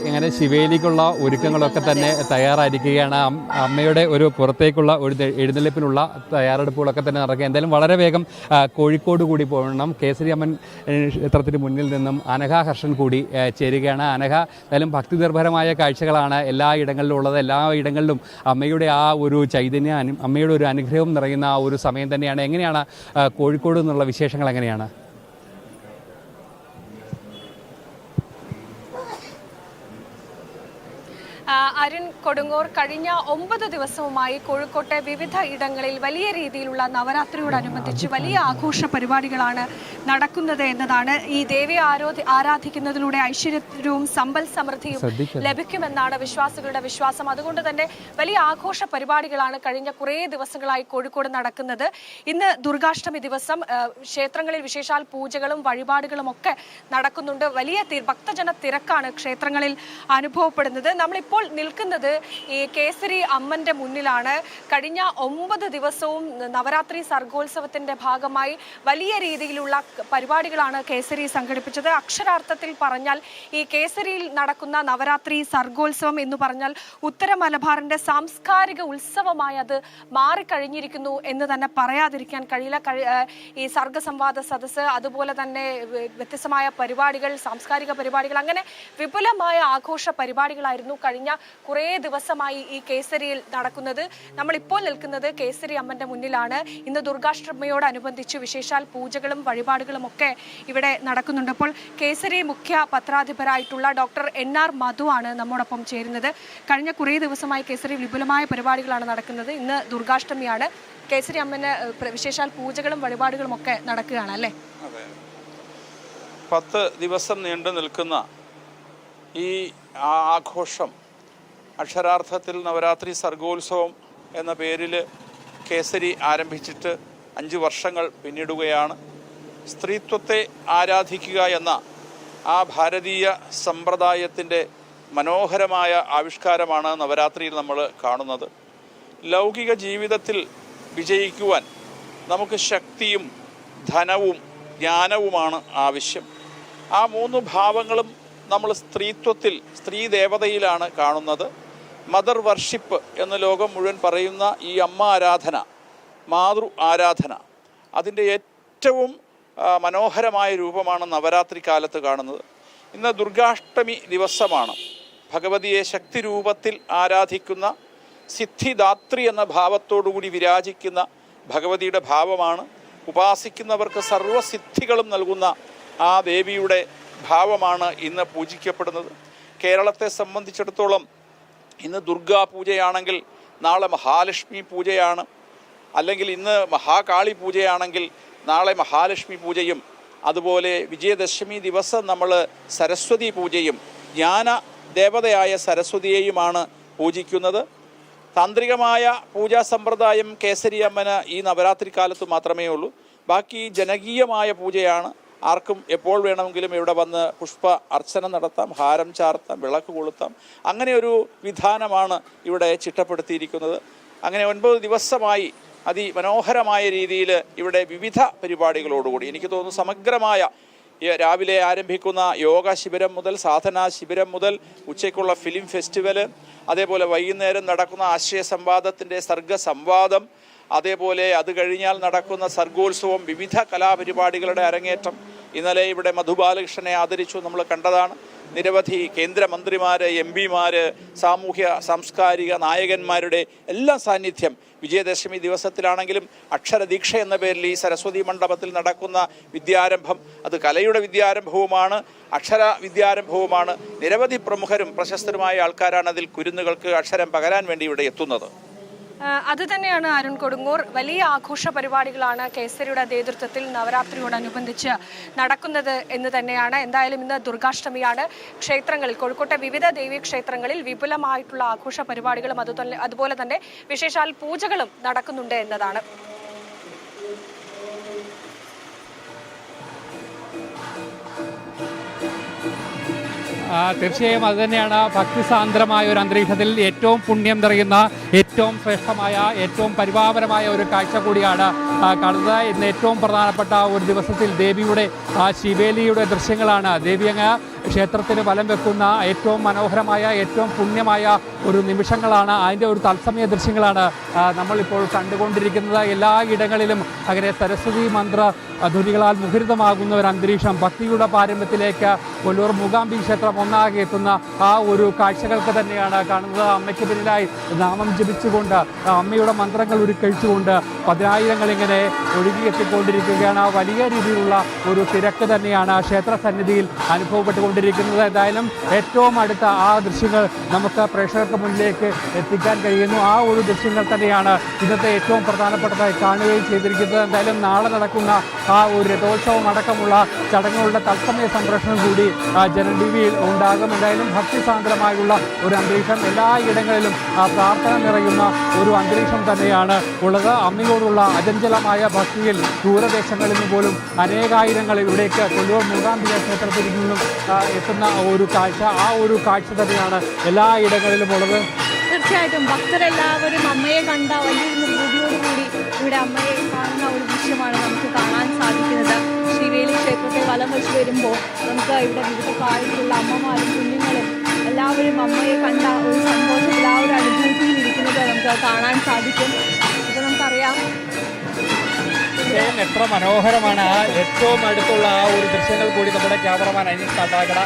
ഇങ്ങനെ ശിവേലിക്കുള്ള ഒരുക്കങ്ങളൊക്കെ തന്നെ തയ്യാറായിരിക്കുകയാണ്. അമ്മയുടെ ഒരു പുറത്തേക്കുള്ള ഒരു എഴുന്നള്ളിപ്പിനുള്ള തയ്യാറെടുപ്പുകളൊക്കെ തന്നെ നടക്കുക. എന്തായാലും വളരെ വേഗം കോഴിക്കോട് കൂടി പോകണം. കേസരി അമ്മൻ ക്ഷേത്രത്തിന് മുന്നിൽ നിന്നും അനഘ ഹർഷൻ കൂടി ചേരുകയാണ്. അനഘ എന്തായാലും ഭക്തിനിർഭരമായ കാഴ്ചകളാണ് എല്ലാ ഇടങ്ങളിലും ഉള്ളത്. എല്ലാ ഇടങ്ങളിലും അമ്മയുടെ ആ ഒരു ചൈതന്യം, അമ്മയുടെ ഒരു അനുഗ്രഹം നിറയുന്ന ആ ഒരു സമയം തന്നെയാണ്. എങ്ങനെയാണ് കോഴിക്കോട് നിന്നുള്ള വിശേഷങ്ങൾ എങ്ങനെയാണ്? അരുൺ കൊടുങ്ങൂർ, കഴിഞ്ഞ 9 ദിവസവുമായി കോഴിക്കോട്ടെ വിവിധ ഇടങ്ങളിൽ വലിയ രീതിയിലുള്ള നവരാത്രിയോടനുബന്ധിച്ച് വലിയ ആഘോഷ പരിപാടികളാണ് നടക്കുന്നത് എന്നതാണ്. ഈ ദേവിയെ ആരാധിക്കുന്നതിലൂടെ ഐശ്വര്യവും സമ്പൽ സമൃദ്ധിയും ലഭിക്കുമെന്നാണ് വിശ്വാസികളുടെ വിശ്വാസം. അതുകൊണ്ട് തന്നെ വലിയ ആഘോഷ പരിപാടികളാണ് കഴിഞ്ഞ കുറേ ദിവസങ്ങളായി കോഴിക്കോട് നടക്കുന്നത്. ഇന്ന് ദുർഗാഷ്ടമി ദിവസം ക്ഷേത്രങ്ങളിൽ വിശേഷാൽ പൂജകളും വഴിപാടുകളും ഒക്കെ നടക്കുന്നുണ്ട്. വലിയ ഭക്തജന തിരക്കാണ് ക്ഷേത്രങ്ങളിൽ അനുഭവപ്പെടുന്നത്. നമ്മളിപ്പോൾ നിൽക്കുന്നത് ഈ കേസരി അമ്മന്റെ മുന്നിലാണ്. കഴിഞ്ഞ 9 ദിവസവും നവരാത്രി സർഗോത്സവത്തിന്റെ ഭാഗമായി വലിയ രീതിയിലുള്ള പരിപാടികളാണ് കേസരി സംഘടിപ്പിച്ചത്. അക്ഷരാർത്ഥത്തിൽ പറഞ്ഞാൽ ഈ കേസരിയിൽ നടക്കുന്ന നവരാത്രി സർഗോത്സവം എന്ന് പറഞ്ഞാൽ ഉത്തര മലബാറിന്റെ സാംസ്കാരിക ഉത്സവമായി അത് മാറിക്കഴിഞ്ഞിരിക്കുന്നു എന്ന് തന്നെ പറയാതിരിക്കാൻ കഴിയില്ല. ഈ സർഗസംവാദ സദസ്സ്, അതുപോലെ തന്നെ വ്യത്യസ്തമായ പരിപാടികൾ, സാംസ്കാരിക പരിപാടികൾ, അങ്ങനെ വിപുലമായ ആഘോഷ പരിപാടികളായിരുന്നു കഴിഞ്ഞ കുറേ ദിവസമായി ഈ കേസരിയിൽ നടക്കുന്നത്. നമ്മളിപ്പോൾ നിൽക്കുന്നത് കേസരി അമ്മന്റെ മുന്നിലാണ്. ഇന്ന് ദുർഗാഷ്ടമിയോടനുബന്ധിച്ച് വിശേഷാൽ പൂജകളും വഴിപാടുകളും ഒക്കെ ഇവിടെ നടക്കുന്നുണ്ട്. അപ്പോൾ കേസരി മുഖ്യ പത്രാധിപരായിട്ടുള്ള ഡോക്ടർ NR മധു ആണ് നമ്മോടൊപ്പം ചേരുന്നത്. കഴിഞ്ഞ കുറേ ദിവസമായി കേസരി വിപുലമായ പരിപാടികളാണ് നടക്കുന്നത്. ഇന്ന് ദുർഗാഷ്ടമിയാണ്. കേസരി അമ്മന് വിശേഷാൽ പൂജകളും വഴിപാടുകളും ഒക്കെ നടക്കുകയാണ് അല്ലേ? 10 ദിവസം നീണ്ടു നിൽക്കുന്ന ഈ ആഘോഷം അക്ഷരാർത്ഥത്തിൽ നവരാത്രി സർഗോത്സവം എന്ന പേരിൽ കേസരി ആരംഭിച്ചിട്ട് 5 വർഷങ്ങൾ പിന്നിടുകയാണ്. സ്ത്രീത്വത്തെ ആരാധിക്കുക എന്ന ആ ഭാരതീയ സമ്പ്രദായത്തിൻ്റെ മനോഹരമായ ആവിഷ്കാരമാണ് നവരാത്രിയിൽ നമ്മൾ കാണുന്നത്. ലൗകിക ജീവിതത്തിൽ വിജയിക്കുവാൻ നമുക്ക് ശക്തിയും ധനവും ജ്ഞാനവുമാണ് ആവശ്യം. ആ 3 ഭാവങ്ങളും നമ്മൾ സ്ത്രീത്വത്തിൽ, സ്ത്രീ ദേവതയിലാണ് കാണുന്നത്. മദർ വർഷിപ്പ് എന്ന് ലോകം മുഴുവൻ പറയുന്ന ഈ അമ്മ ആരാധന, മാതൃ ആരാധന, അതിൻ്റെ ഏറ്റവും മനോഹരമായ രൂപമാണ് നവരാത്രി കാലത്ത് കാണുന്നത്. ഇന്ന് ദുർഗാഷ്ടമി ദിവസമാണ്. ഭഗവതിയെ ശക്തി രൂപത്തിൽ ആരാധിക്കുന്ന സിദ്ധിദാത്രി എന്ന ഭാവത്തോടുകൂടി വിരാജിക്കുന്ന ഭഗവതിയുടെ ഭാവമാണ്. ഉപാസിക്കുന്നവർക്ക് സർവ്വസിദ്ധികളും നൽകുന്ന ആ ദേവിയുടെ ഭാവമാണ് ഇന്ന് പൂജിക്കപ്പെടുന്നത്. കേരളത്തെ സംബന്ധിച്ചിടത്തോളം ഇന്ന് ദുർഗാ പൂജയാണെങ്കിൽ നാളെ മഹാലക്ഷ്മി പൂജയാണ്, അല്ലെങ്കിൽ ഇന്ന് മഹാകാളി പൂജയാണെങ്കിൽ നാളെ മഹാലക്ഷ്മി പൂജയും, അതുപോലെ വിജയദശമി ദിവസം നമ്മൾ സരസ്വതി പൂജയും, ജ്ഞാന ദേവതയായ സരസ്വതിയെയുമാണ് പൂജിക്കുന്നത്. താന്ത്രികമായ പൂജാ സമ്പ്രദായം കേസരി അമ്മന് ഈ നവരാത്രി കാലത്ത് മാത്രമേ ഉള്ളൂ. ബാക്കി ജനകീയമായ പൂജയാണ്. ആർക്കും എപ്പോൾ വേണമെങ്കിലും ഇവിടെ വന്ന് പുഷ്പ അർച്ചന നടത്താം, ഹാരം ചാർത്താം, വിളക്ക് കൊളുത്താം. അങ്ങനെ ഒരു വിധാനമാണ് ഇവിടെ ചിട്ടപ്പെടുത്തിയിരിക്കുന്നത്. അങ്ങനെ 9 ദിവസമായി അതിമനോഹരമായ രീതിയിൽ ഇവിടെ വിവിധ പരിപാടികളോടുകൂടി, എനിക്ക് തോന്നുന്നു സമഗ്രമായ രാവിലെ ആരംഭിക്കുന്ന യോഗ ശിബിരം മുതൽ, സാധനാ ശിബിരം മുതൽ, ഉച്ചയ്ക്കുള്ള ഫിലിം ഫെസ്റ്റിവൽ, അതേപോലെ വൈകുന്നേരം നടക്കുന്ന ആശയ സംവാദത്തിൻ്റെ സർഗസംവാദം, അതേപോലെ അത് കഴിഞ്ഞാൽ നടക്കുന്ന സർഗോത്സവം, വിവിധ കലാപരിപാടികളുടെ അരങ്ങേറ്റം. ഇന്നലെ ഇവിടെ മധുബാലകൃഷ്ണനെ ആദരിച്ചു, നമ്മൾ കണ്ടതാണ്. നിരവധി കേന്ദ്രമന്ത്രിമാർ, MP-മാർ, സാമൂഹ്യ സാംസ്കാരിക നായകന്മാരുടെ എല്ലാം സാന്നിധ്യം വിജയദശമി ദിവസത്തിലാണെങ്കിലും അക്ഷരദീക്ഷ എന്ന പേരിൽ ഈ സരസ്വതി മണ്ഡപത്തിൽ നടക്കുന്ന വിദ്യാരംഭം, അത് കലയുടെ വിദ്യാരംഭവുമാണ്, അക്ഷര വിദ്യാരംഭവുമാണ്. നിരവധി പ്രമുഖരും പ്രശസ്തരുമായ ആൾക്കാരാണ് അതിൽ കുരുന്നുകൾക്ക് അക്ഷരം പകരാൻ വേണ്ടി ഇവിടെ എത്തുന്നത്. അത് തന്നെയാണ് അരുൺ കൊടുങ്ങൂർ. വലിയ ആഘോഷ പരിപാടികളാണ് കേസരിയുടെ നേതൃത്വത്തിൽ നവരാത്രിയോടനുബന്ധിച്ച് നടക്കുന്നത് എന്ന് തന്നെയാണ്. എന്തായാലും ഇന്ന് ദുർഗാഷ്ടമിയാണ്. ക്ഷേത്രങ്ങളിൽ, കോഴിക്കോട്ടെ വിവിധ ദേവീ ക്ഷേത്രങ്ങളിൽ വിപുലമായിട്ടുള്ള ആഘോഷ പരിപാടികളും അതുപോലെ തന്നെ വിശേഷാൽ പൂജകളും നടക്കുന്നുണ്ട് എന്നതാണ്. തീർച്ചയായും അതുതന്നെയാണ് ഭക്തിസാന്ദ്രമായ ഒരു അന്തരീക്ഷത്തിൽ ഏറ്റവും പുണ്യം നിറയുന്ന, ഏറ്റവും ശ്രേഷ്ഠമായ, ഏറ്റവും പരിപാവനമായ ഒരു കാഴ്ച കൂടിയാണ് കാണുന്നത്. ഇന്ന് ഏറ്റവും പ്രധാനപ്പെട്ട ഒരു ദിവസത്തിൽ ദേവിയുടെ ശിവേലിയുടെ ദൃശ്യങ്ങളാണ്. ദേവി അങ്ങ് ക്ഷേത്രത്തിന് വലം വെക്കുന്ന ഏറ്റവും മനോഹരമായ ഏറ്റവും പുണ്യമായ ഒരു നിമിഷങ്ങളാണ്. അതിൻ്റെ ഒരു തത്സമയ ദൃശ്യങ്ങളാണ് നമ്മളിപ്പോൾ കണ്ടുകൊണ്ടിരിക്കുന്നത്. എല്ലാ ഇടങ്ങളിലും അങ്ങനെ സരസ്വതി മന്ത്ര ധ്വനികളാൽ മുഖരിതമാകുന്ന ഒരു അന്തരീക്ഷം. ഭക്തിയുടെ പാരമ്പര്യത്തിലേക്ക് കൊല്ലൂർ മൂകാംബി ക്ഷേത്രം ഒന്നാകെ എത്തുന്ന ആ ഒരു കാഴ്ചകൾക്ക് തന്നെയാണ് കാണുന്നത്. അമ്മയ്ക്ക് പിന്നിലായി നാമം ജപിച്ചുകൊണ്ട് അമ്മയുടെ മന്ത്രങ്ങൾ ഉരുക്കഴിച്ചുകൊണ്ട് പതിനായിരങ്ങൾ ഇങ്ങനെ ഒഴുകിയെത്തിക്കൊണ്ടിരിക്കുകയാണ്. വലിയ രീതിയിലുള്ള ഒരു തിരക്ക് തന്നെയാണ് ക്ഷേത്ര സന്നിധിയിൽ അനുഭവപ്പെട്ടുകൊണ്ടിരിക്കുന്നത്. എന്തായാലും ഏറ്റവും അടുത്ത ആ ദൃശ്യങ്ങൾ നമുക്ക് പ്രേക്ഷകർക്ക് മുന്നിലേക്ക് എത്തിക്കാൻ കഴിയുന്നു. ആ ഒരു ദൃശ്യങ്ങൾ തന്നെയാണ് ഇന്നത്തെ ഏറ്റവും പ്രധാനപ്പെട്ടതായി കാണുകയും ചെയ്തിരിക്കുന്നത്. എന്തായാലും നാളെ നടക്കുന്ന ആ ഒരു രഥോത്സവം അടക്കമുള്ള ചടങ്ങുകളുടെ തത്സമയ സംപ്രേഷണം കൂടി ജനം ടിവിയിൽ ഉണ്ടാകും. എന്തായാലും ഭക്തിസാന്ദ്രമായുള്ള ഒരു അന്തരീക്ഷം, എല്ലാ ഇടങ്ങളിലും പ്രാർത്ഥന നിറയുന്ന ഒരു അന്തരീക്ഷം തന്നെയാണ് ഉള്ളത്. അമ്മയോടുള്ള അചഞ്ചലമായ ഭക്തിയിൽ ദൂരദേശങ്ങളിൽ നിന്ന് പോലും അനേകായിരങ്ങൾ ഇവിടേക്ക് കൊല്ലൂർ മൂകാംബിക ക്ഷേത്രത്തിൽ നിന്നും എത്തുന്ന ഒരു കാഴ്ച, ആ ഒരു കാഴ്ച തന്നെയാണ് എല്ലാ ഇടങ്ങളിലും ഉള്ളത്. തീർച്ചയായിട്ടും ഭക്തരെല്ലാവരും അമ്മയെ കണ്ട വലിയൊരു നിർവൃതിയോടുകൂടി ഇവിടെ അമ്മയെ കാണുന്ന ഒരു ദൃശ്യമാണ് നമുക്ക് കാണാൻ സാധിക്കുന്നത്. ശ്രീവേലി ക്ഷേത്രത്തെ വലം വെച്ച് വരുമ്പോൾ നമുക്ക് ഇവിടെ വിവിധ പ്രായത്തിലുള്ള അമ്മമാരും കുഞ്ഞുങ്ങളും എല്ലാവരും അമ്മയെ കണ്ട ഒരു സന്തോഷത്തിൽ ആ ഒരു അനുഭൂതിയിൽ ഇരിക്കുന്നത് നമുക്ക് കാണാൻ സാധിക്കും. ഇത് നമുക്കറിയാം. എത്ര മനോഹരമാണ്. ആ ഏറ്റവും അടുത്തുള്ള ആ ഒരു ദൃശ്യങ്ങൾ കൂടി നമ്മുടെ ക്യാമറമാൻ അനീഷ് കാട്ടാക്കട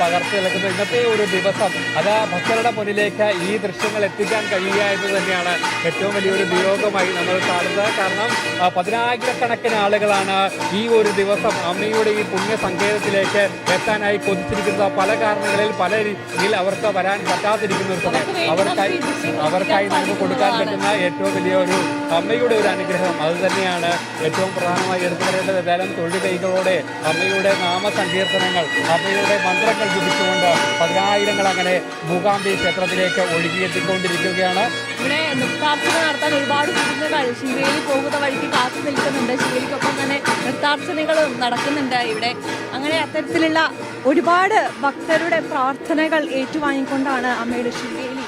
പകർത്തി നൽകുന്നത്. ഇന്നത്തെ ഒരു ദിവസം അത് ഭക്തരുടെ മുന്നിലേക്ക് ഈ ദൃശ്യങ്ങൾ എത്തിക്കാൻ കഴിയുക എന്ന് തന്നെയാണ് ഏറ്റവും വലിയൊരു നിയോഗമായി നമ്മൾ കാണുന്നത്. കാരണം പതിനായിരക്കണക്കിന് ആളുകളാണ് ഈ ഒരു ദിവസം അമ്മയുടെ ഈ പുണ്യ സങ്കേതത്തിലേക്ക് എത്താനായി കൊതിച്ചിരിക്കുന്നത്. പല കാരണങ്ങളിൽ പല രീതിയിൽ അവർക്ക് വരാൻ പറ്റാതിരിക്കുന്ന ഒരു സമയം അവർക്കായി നമുക്ക് കൊടുക്കാൻ പറ്റുന്ന ഏറ്റവും വലിയ ഒരു അമ്മയുടെ ഒരു അനുഗ്രഹം അത് തന്നെയാണ് ഏറ്റവും പ്രധാനമായി എടുത്തു പറയേണ്ടത്. ഏതായാലും തൊഴിൽ കൈകളോടെ അമ്മയുടെ നാമസങ്കീർത്തനങ്ങൾ, അമ്മയുടെ മന്ത്രങ്ങൾ ജപിച്ചുകൊണ്ട് പതിനായിരങ്ങൾ അങ്ങനെ മൂകാംബി ക്ഷേത്രത്തിലേക്ക് ഒഴുകിയെത്തിക്കൊണ്ടിരിക്കുകയാണ്. ഇവിടെ നൃത്താർച്ചന നടത്താൻ ഒരുപാട് കുടുംബങ്ങൾ ശിവേലി പോകുന്ന വഴിക്ക് കാത്തു നിൽക്കുന്നുണ്ട്. ശിവേലിക്കൊപ്പം തന്നെ നൃത്താർച്ചനകളും നടക്കുന്നുണ്ട് ഇവിടെ. അങ്ങനെ അത്തരത്തിലുള്ള ഒരുപാട് ഭക്തരുടെ പ്രാർത്ഥനകൾ ഏറ്റുവാങ്ങിക്കൊണ്ടാണ് അമ്മയുടെ ശിവേലി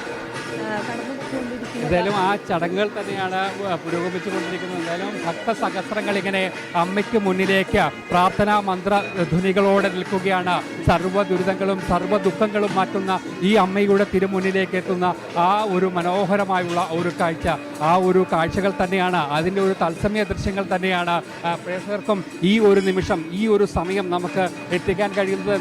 കടന്നുപോയിക്കൊണ്ടിരിക്കുന്നത്. എന്തായാലും ആ ചടങ്ങുകൾ തന്നെയാണ് പുരോഗമിച്ചുകൊണ്ടിരിക്കുന്നത്. എന്തായാലും ഭക്തസഹസ്രങ്ങൾ ഇങ്ങനെ അമ്മയ്ക്ക് മുന്നിലേക്ക് പ്രാർത്ഥനാ മന്ത്ര ധ്വനികളോടെ നിൽക്കുകയാണ്. സർവ്വ ദുരിതങ്ങളും സർവ്വ ദുഃഖങ്ങളും മാറ്റുന്ന ഈ അമ്മയുടെ തിരുമുന്നിലേക്ക് എത്തുന്ന ആ ഒരു മനോഹരമായുള്ള ഒരു കാഴ്ച, ആ ഒരു കാഴ്ചകൾ തന്നെയാണ്, അതിൻ്റെ ഒരു തത്സമയ ദൃശ്യങ്ങൾ തന്നെയാണ് പ്രേക്ഷകർക്കും ഈ ഒരു നിമിഷം, ഈ ഒരു സമയം നമുക്ക് എത്തിക്കാൻ കഴിയുന്നത്.